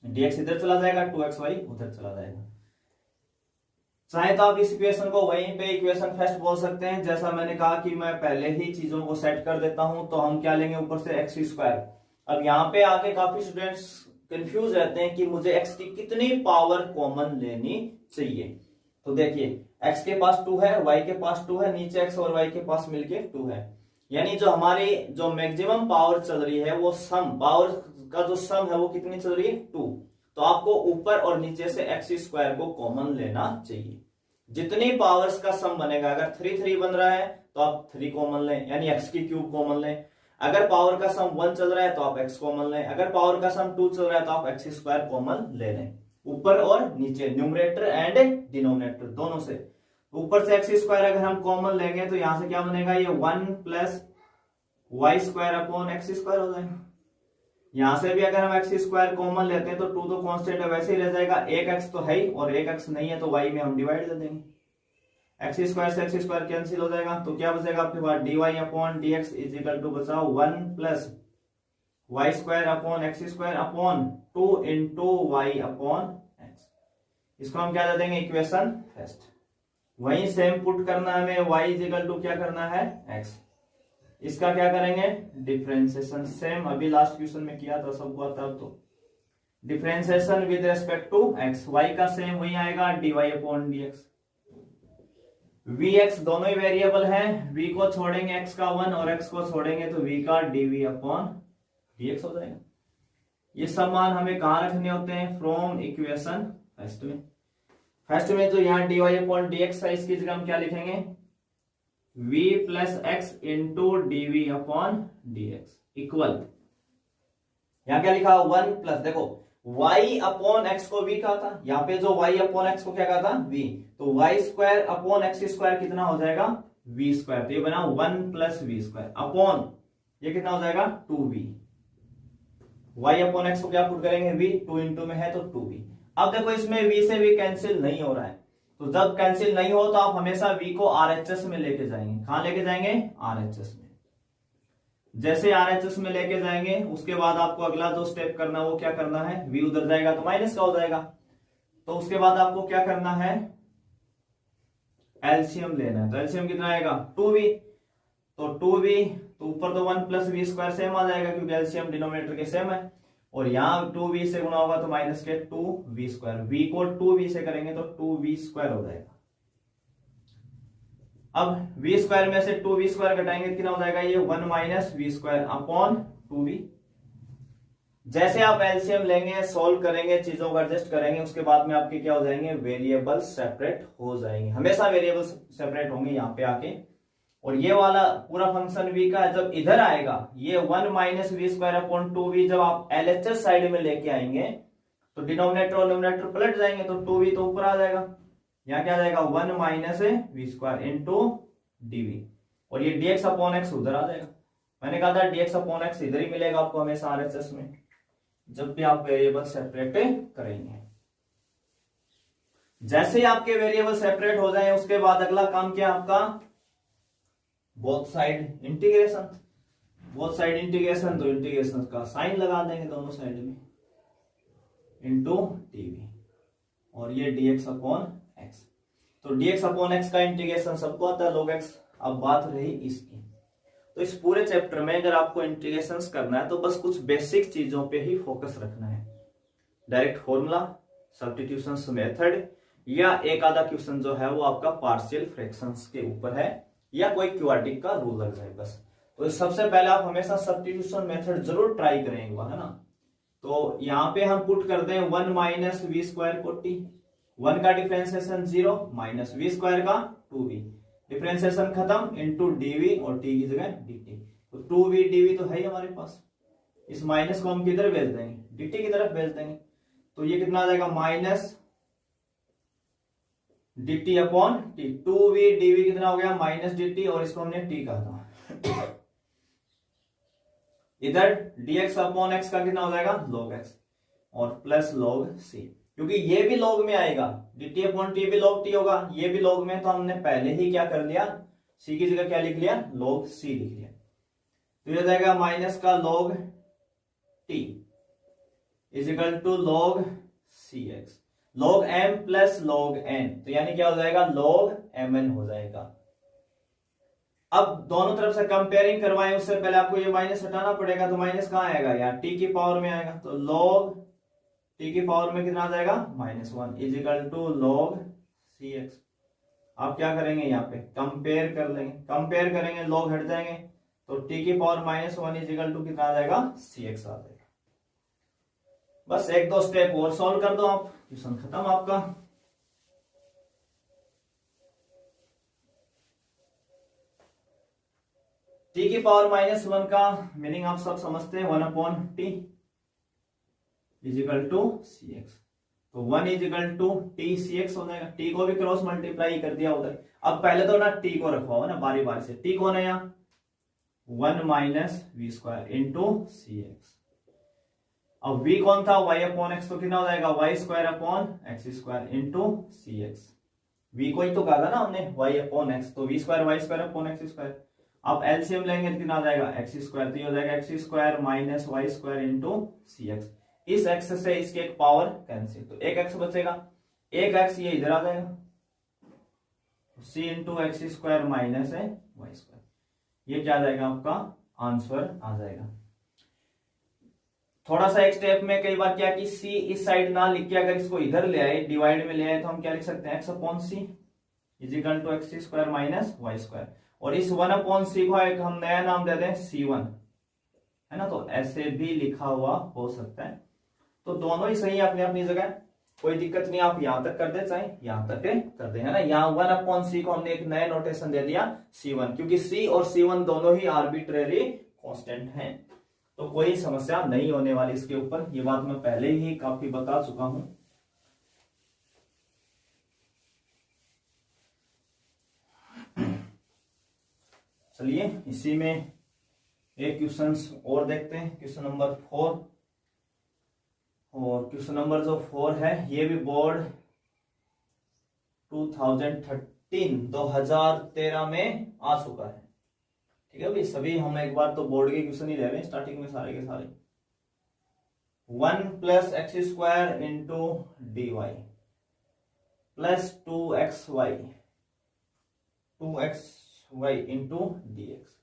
dx इधर चला जाएगा 2xy उधर चला जाएगा। चाहे तो आप इस इक्वेशन को वहीं पे इक्वेशन फर्स्ट बोल सकते हैं, जैसा मैंने कहा कि मैं पहले ही चीजों को सेट कर देता हूं, तो हम क्या लेंगे ऊपर से एक्स स्क्वायर। अब यहाँ पे आके काफी स्टूडेंट्स कंफ्यूज रहते हैं कि मुझे एक्स की कितनी पावर कॉमन लेनी चाहिए। तो देखिए एक्स के पास 2 है, वाई के पास 2 है, नीचे एक्स और वाई के पास मिलके 2 है, यानी जो हमारी जो मैक्सिमम पावर चल रही है वो सम पावर का जो सम है वो कितनी चल रही है 2। तो आपको ऊपर और नीचे से एक्स स्क्वायर को कॉमन लेना चाहिए। जितनी पावर्स का सम बनेगा, अगर 3 3 बन रहा है तो आप 3 कॉमन लें, यानी एक्स की क्यूब कॉमन लें। अगर पावर का सम 1 चल रहा है तो आप एक्स कॉमन लें, अगर पावर का सम 2 चल रहा है तो आप एक्स स्क्वायर कॉमन ले लें, ऊपर और नीचे, न्यूमरेटर एंड डिनोमिनेटर दोनों से। ऊपर से एक्स स्क्वायर अगर हम कॉमन लेंगे तो यहां से क्या बनेगा, ये 1 plus y square upon x square हो जाएगा। यहां से भी अगर हम एक्स स्क्वायर कॉमन लेते हैं तो 2 तो कांस्टेंट है वैसे ही रह जाएगा, एक एक्स तो है ही और एक एक्स नहीं है तो वाई में हम डिवाइड कर देंगे, एक्स स्क्वायर से एक्स स्क्वायर कैंसिल हो जाएगा, तो क्या बचेगा आपके पास dy upon dx is equal to बचा 1 plus y square upon x square upon 2 into y upon x. इसको हम क्या दे देंगे, इक्वेशन फर्स्ट। वहीं सेम पुट करना है हमें, y इज इक्वल टू क्या करना है x, इसका क्या करेंगे डिफरेंशिएशन, सेम अभी लास्ट क्वेश्चन में किया था सबको आता है। तो differentiation with respect to x, y का सेम वही आएगा dy अपॉन dx। vx दोनों ही वेरिएबल हैं, v को छोड़ेंगे x का 1 और x को छोड़ेंगे तो v का dv अपॉन dx हो जाएगा। ये सब मान हमें कहां रखने होते हैं, फ्रॉम इक्वेशन फर्स्ट में। फर्स्ट में तो यहाँ dy अपॉन dx है, इसकी जगह हम क्या लिखेंगे v plus x into d v upon dx equal, यहां क्या लिखा 1 प्लस, देखो y अपॉन एक्स को v कहा था, यहाँ पे जो y अपॉन एक्स को क्या कहा था v, तो y square upon x square कितना हो जाएगा v स्क्वायर, तो ये बना 1 प्लस वी स्क्वायर अपॉन ये कितना हो जाएगा 2v। y अपॉन एक्स को क्या पुट करेंगे v, 2 इंटू में है तो 2v। अब देखो इसमें v से v कैंसिल नहीं हो रहा है, तो जब कैंसिल नहीं हो तो आप हमेशा v को RHS में लेके जाएंगे। कहां लेके जाएंगे, RHS में। जैसे RHS में लेके जाएंगे उसके बाद आपको अगला जो स्टेप करना है वो क्या करना है, v उधर जाएगा तो माइनस का हो जाएगा, तो उसके बाद आपको क्या करना है एलसीएम लेना है। तो एलसीएम कितना आएगा 2v, तो 2v तो ऊपर तो 1 प्लस वी स्क्वायर सेम आ जाएगा क्योंकि एलसीएम डिनोमिनेटर के सेम है, और यहाँ 2v से गुणा होगा तो माइनस के 2v स्क्वायर, v को 2v से करेंगे तो 2v स्क्वायर हो जाएगा। अब v स्क्वायर में से 2v स्क्वायर घटाएंगे कितना हो जाएगा, ये 1 minus v square upon 2v। जैसे आप एलसीएम लेंगे, सोल्व करेंगे, चीजों को एडजस्ट करेंगे, उसके बाद में आपके क्या हो जाएंगे, वेरिएबल सेपरेट हो जाएंगे। हमेशा वेरिएबल सेपरेट होंगे यहाँ पे आके, और ये वाला पूरा फंक्शन v का जब इधर आएगा, ये 1 minus v square upon 2v जब आप LHS साइड में लेके आएंगे तो डिनोमिनेटर और न्यूमरेटर पलट जाएंगे, तो 2v तो ऊपर आ जाएगा, यहाँ क्या आ जाएगा 1 minus v square into dv, और ये dx अपॉन एक्स उधर आ जाएगा। मैंने कहा था dx अपॉन एक्स इधर ही मिलेगा आपको हमेशा RHS में, जब भी आप वेरिएबल सेपरेट करेंगे। जैसे ही आपके वेरिएबल सेपरेट हो जाए उसके बाद अगला काम क्या आपका, both side integration. Both side integration, तो इंटीग्रेशन का साइन लगा देंगे दोनों साइड में इंटू dv, और ये dx अपॉन एक्स। तो dx अपॉन एक्स का इंटीग्रेशन सबको आता है log x। अब बात रही इसकी, तो इस पूरे चैप्टर में अगर आपको इंटीग्रेशंस करना है तो बस कुछ बेसिक चीजों पे ही फोकस रखना है। डायरेक्ट फॉर्मूला, सब्स्टिट्यूशंस मेथड, या एक आधा क्वेश्चन जो है वो आपका पार्शियल फ्रैक्शंस के ऊपर है, या कोई क्वाड्रेटिक का रूल लग जाए बस। तो सबसे पहले आप हमेशा सब्स्टिट्यूशन मेथड जरूर ट्राई करें एक बार, है ना। तो यहाँ पे हम पुट कर दें 1 माइनस वी स्क्वायर को टी, 1 का डिफरेंशिएशन 0 माइनस वी स्क्वायर का 2v, डिफरेंशिएशन खत्म, इंटू डीवी और टी की जगह dt। तो 2v dv तो है ही हमारे पास, इस माइनस को हम किधर भेज देंगे, dt की तरफ भेज देंगे। तो ये कितना आ जाएगा, minus dt upon T, 2v dv कितना हो गया, माइनस dt, और इसको हमने t कहा था। इधर dx अपॉन x का कितना हो जाएगा, log x, और प्लस log c, क्योंकि ये भी log में आएगा, dt अपॉन t भी log t होगा, ये भी log में, तो हमने पहले ही क्या कर लिया, c की जगह क्या लिख लिया, log c लिख लिया। तो ये जाएगा माइनस का log t is equal to log cx, log m plus log n, तो यानी क्या हो जाएगा, log mn हो जाएगा। अब दोनों तरफ से कंपेयरिंग करवाएं उससे पहले आपको ये माइनस हटाना पड़ेगा, तो माइनस कहाँ आएगा, यहाँ टी की पावर में आएगा, तो log टी की पावर में कितना आ जाएगा, -1 is equal to log cx। आप क्या करेंगे, यहाँ पे कंपेयर कर लेंगे, कंपेयर करेंगे, log हट जाएंगे, तो टी की पावर -1 इज इक्वल टू कितना आ जाएगा, cx आ जाएगा। बस एक दो स्टेप और सॉल्व कर दो आप, क्वेश्चन खत्म आपका। टी की पावर -1 का मीनिंग आप सब समझते हैं, 1 upon t is equal to c x, तो 1 is equal to t c x हो जाएगा। टी को भी क्रॉस मल्टीप्लाई कर दिया उधर। अब पहले तो ना टी को रखवाओ ना बारी बारी से, टी कौन है यहाँ, 1 minus v square into c x. अब v कौन था, y अपॉन एक्स, तो कितना हो जाएगा, y square upon x square into c x. v को ही तो कहा था ना हमने, y अपॉन एक्स, तो v square y square upon x square. आप एलसीएम लेंगे तो कितना आ जाएगा, एक्स स्क्वायर, तो ये हो जाएगा x square minus y square into c x. इस एक्स से इसकी एक पावर कैंसिल, तो एक एक्स बचेगा, एक एक्स ये इधर आ जाएगा, सी इंटू एक्स स्क्वायर माइनस है वाई स्क्वायर। ये क्या आ जाएगा, आपका आंसर आ जाएगा। थोड़ा सा एक स्टेप में कई बार क्या कि c इस साइड ना लिख के अगर इसको इधर ले आए, डिवाइड में ले आए, तो हम क्या लिख सकते हैं, x upon c is equal to x square minus y square. और इस 1 अपॉन सी को एक हम नया नाम दे दें c1, है ना, तो ऐसे भी लिखा हुआ हो सकता है। तो दोनों ही सही है अपनी अपनी जगह, कोई दिक्कत नहीं, आप यहां तक कर दे चाहे यहां तक कर दे, है ना। यहाँ 1 अपॉन सी को हमने एक नया नोटेशन दे दिया c1, क्योंकि c और c1 दोनों ही आर्बिट्रेरी कांस्टेंट हैं, तो कोई समस्या नहीं होने वाली इसके ऊपर। ये बात मैं पहले ही काफी बता चुका हूं। चलिए इसी में एक क्वेश्चन और देखते हैं, क्वेश्चन नंबर 4। और क्वेश्चन नंबर जो 4 है ये भी बोर्ड 2013 में आ चुका है, ठीक है भाई। सभी हम एक बार तो बोर्ड के क्वेश्चन ही ले रहे हैं स्टार्टिंग में सारे के सारे। 1 plus x square into D y plus 2xy into d x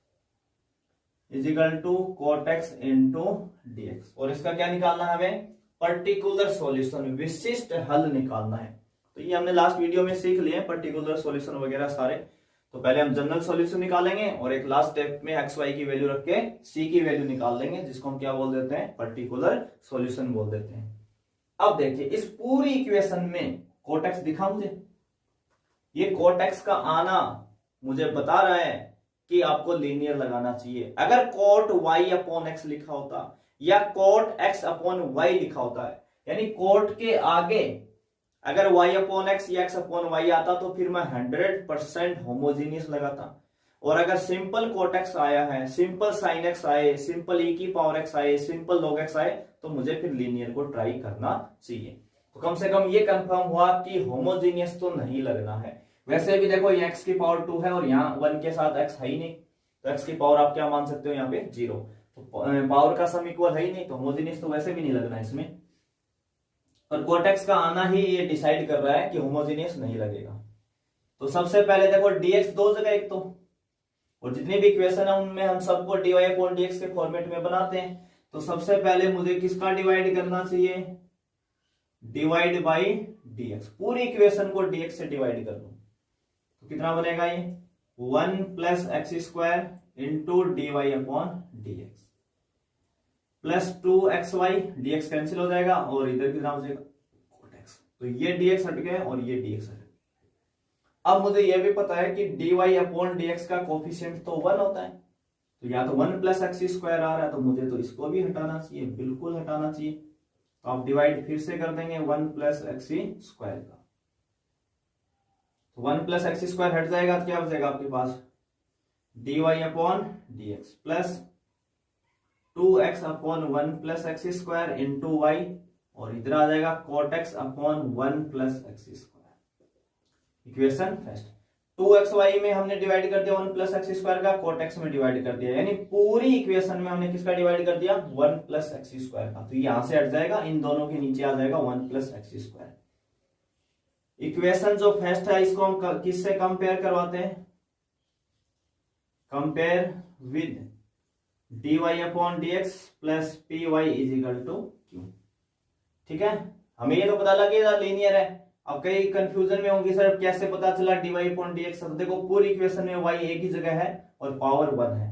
is equal to cot x into d x. और इसका क्या निकालना है हमें, पर्टिकुलर सॉल्यूशन, विशिष्ट हल निकालना है। तो ये हमने लास्ट वीडियो में सीख लिए पर्टिकुलर सॉल्यूशन वगैरह सारे। तो पहले हम जनरल सॉल्यूशन निकालेंगे और एक लास्ट स्टेप में एक्स वाई की वैल्यू रख के सी की वैल्यू निकाल लेंगे, जिसको हम क्या बोल देते हैं, पर्टिकुलर सॉल्यूशन बोल देते हैं। अब देखिए इस पूरी इक्वेशन में कोट एक्स दिखा मुझे, ये कोट एक्स का आना मुझे बता रहा है कि आपको लीनियर लगाना चाहिए। अगर कोट y अपॉन एक्स लिखा होता या कोट x अपॉन वाई लिखा होता है, यानी कोट के आगे अगर y अपॉन एक्स या x अपॉन वाई आता तो फिर मैं 100% होमोजीनियस लगाता। और अगर सिंपल कोट एक्स आया है, सिंपल साइन एक्स आए, सिंपल e की पावर एक्स आए, सिंपल log एक्स आए, तो मुझे फिर लीनियर को ट्राई करना चाहिए। तो कम से कम ये कंफर्म हुआ कि होमोजीनियस तो नहीं लगना है। वैसे भी देखो ये x की पावर 2 है और यहाँ 1 के साथ x है ही नहीं, तो x की पावर आप क्या मान सकते हो यहाँ पे 0, तो पावर का सम इक्वल है ही नहीं, तो होमोजेनियस तो वैसे भी नहीं लगना इसमें। और कोट एक्स का आना ही ये डिसाइड कर रहा है कि होमोजेनियस नहीं लगेगा। तो सबसे पहले देखो dx दो जगह, एक तो और जितनी भी इक्वेशन है उनमें हम सबको dy अपॉन dx के फॉर्मेट में बनाते हैं। तो सबसे पहले मुझे किसका डिवाइड करना चाहिए, डिवाइड बाई dx, पूरी इक्वेशन को dx से डिवाइड कर दूं तो कितना बनेगा ये 1 plus x square into D Y upon D x plus 2xy, dx cancel हो जाएगा और इधर कितना हो जाएगा cot x। तो ये dx हट गया और ये dx हट गया। अब मुझे ये भी पता है कि dy अपॉन dx का कोफिशिएंट तो 1 होता है, तो या तो 1 प्लस एक्स स्क्वायर आ रहा है, तो मुझे तो इसको भी हटाना चाहिए, बिल्कुल हटाना चाहिए। तो आप डिवाइड फिर से कर देंगे 1 प्लस एक्स स्क्वायर का, तो 1 प्लस एक्स स्क्वायर हट जाएगा तो क्या बचेगा आपके पास dy upon dx plus 2x upon 1 plus x square into y, और इधर आ जाएगा cot x upon 1 plus x square. Equation first 2xy में हमने डिवाइड कर दिया 1 प्लस एक्स स्क्वायर का, cot x में डिवाइड कर दिया, यानी पूरी इक्वेशन में हमने किसका डिवाइड कर दिया 1 प्लस एक्स स्क्वायर का। तो यहां से हट जाएगा, इन दोनों के नीचे आ जाएगा 1 प्लस एक्स स्क्वायर। इक्वेशन जो फर्स्ट है इसको हम किससे कंपेयर करवाते हैं, compare with dy upon dx plus py is equal to q। ठीक है, हमें ये तो पता लगेगा लीनियर है। अब कई कंफ्यूजन में होंगे सर कैसे पता चला dy अपॉन dx, तो देखो पूरी इक्वेशन में y एक ही जगह है और पावर 1 है,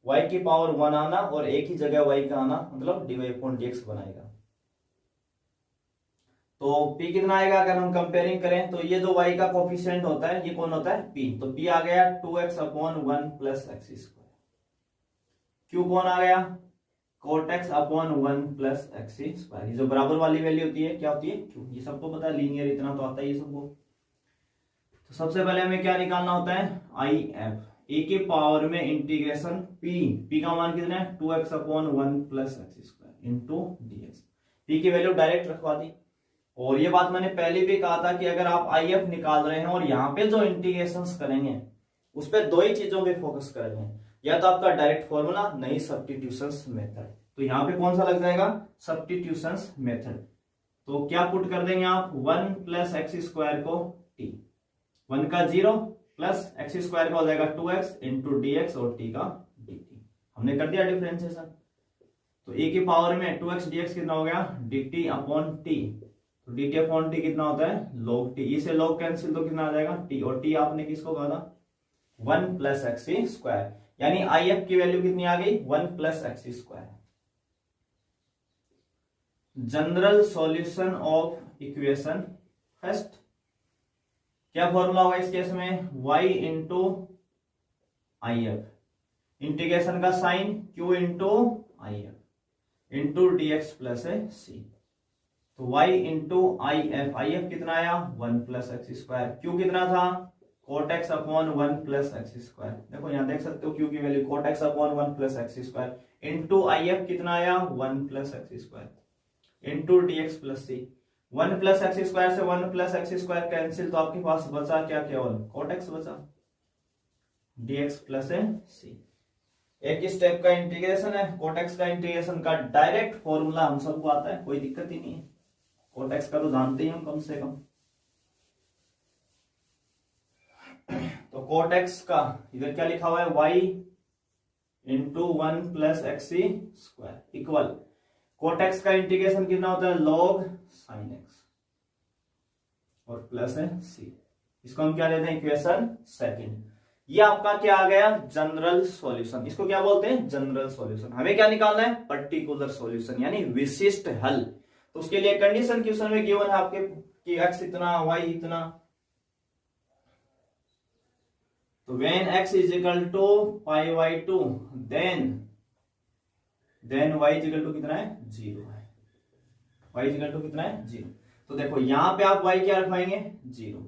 y की पावर 1 आना और एक ही जगह y का आना मतलब dy अपॉन dx बनाएगा। तो p कितना आएगा अगर हम कंपेयरिंग करें, तो ये जो y का कोफिशिएंट होता है ये कौन होता है p, तो p आ गया 2x upon 1 plus x square, q कौन आ गया cot x upon 1 plus x square. ये जो बराबर वाली वैल्यू होती है क्या होती है q, ये सबको पता है, लीनियर इतना तो आता है ये सबको। तो सबसे पहले हमें क्या निकालना होता है if, a के पावर में इंटीग्रेशन p का मान कितना है 2x upon 1 plus x square into dx, p की वैल्यू डायरेक्ट रखवा दी। और ये बात मैंने पहले भी कहा था कि अगर आप if निकाल रहे हैं और यहाँ पे जो इंटीग्रेशंस करेंगे उस पर दो ही चीजों पे फोकस करेंगे, या तो आपका डायरेक्ट फॉर्मूला नहीं सब्स्टिट्यूशंस मेथड। तो यहाँ पे कौन सा लग जाएगा सब्स्टिट्यूशंस मेथड। तो क्या पुट कर देंगे आप 1 प्लस एक्स स्क्वायर को t, 1 का 0 प्लस एक्स स्क्वायर का हो जाएगा 2x इंटू डी एक्स और t का dt। हमने कर दिया डिफरेंशिएशन, तो a की पावर में 2x dx कितना हो गया dt अपॉन t, तो dt अपॉन t कितना होता है log t, इसे log कैंसिल तो कितना आ जाएगा t, और t आपने किसको कहा था 1 प्लस एक्स स्क्वायर, यानी if की वैल्यू कितनी आ गई 1 plus x square. General solution of equation first, क्या फॉर्मूला होगा इस केस में y इंटू if, इंटीग्रेशन का sign q into if into dx plus c। तो y इंटू if कितना आया 1 प्लस एक्स स्क्वायर, q कितना था cot x upon 1 plus x square, देखो यहां देख सकते हो q की value cot x upon 1 plus x square into if कितना आया 1 plus x square into dx plus c। 1 plus x square से 1 प्लस एक्स स्क्वायर कैंसिल, तो आपके पास बचा क्या केवल cot x बचा, dx प्लस c। एक ही स्टेप का इंटीग्रेशन है, cot x का इंटीग्रेशन का डायरेक्ट फॉर्मूला हम सबको आता है, कोई दिक्कत ही नहीं है, cot x का तो जानते ही हम कम से कम। तो cot x का इधर क्या लिखा हुआ है y into 1 plus x square equal cot x का इंटीग्रेशन कितना होता है log sin x और प्लस है c, इसको हम क्या लेते हैं इक्वेशन सेकंड। ये आपका क्या आ गया जनरल सॉल्यूशन, इसको क्या बोलते हैं जनरल सॉल्यूशन। हमें क्या निकालना है पर्टिकुलर सॉल्यूशन यानी विशिष्ट हल। तो उसके लिए कंडीशन क्वेश्चन में गिवन है आपके कि x इतना y इतना, तो when x is equal to pi by 2 then y is equal to कितना है 0 है, y is equal to कितना है 0। तो देखो यहां पे आप y क्या रखवाएंगे 0,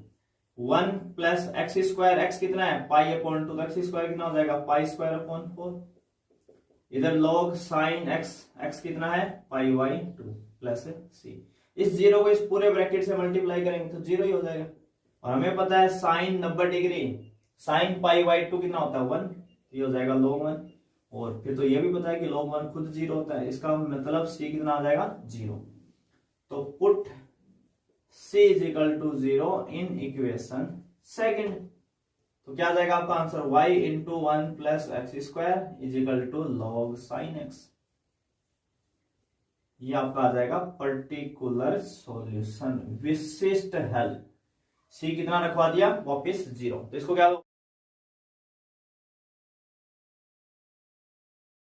1 प्लस एक्स स्क्वायर, एक्स कितना है पाई अपॉन 2, एक्स स्क्वायर कितना हो जाएगा पाई स्क्वायर अपॉन 4, इधर log साइन x, x कितना है पाई बाई 2 प्लस c। इस 0 को इस पूरे ब्रैकेट से मल्टीप्लाई करेंगे तो 0 ही हो जाएगा। और हमें पता है sine 90 degree sine pi by 2 कितना होता है 1, ये हो जाएगा log 1। और फिर तो ये भी पता है कि log 1 खुद 0 होता है, इसका मतलब c कितना आ जाएगा 0। तो put c is equal to 0 in equation second. तो क्या आ जाएगा आपका answer y into 1 plus x square is equal to log sine x. ये आपका आ जाएगा पर्टिकुलर सॉल्यूशन, विशिष्ट हल। सी कितना रखवा दिया वापिस 0। तो इसको क्या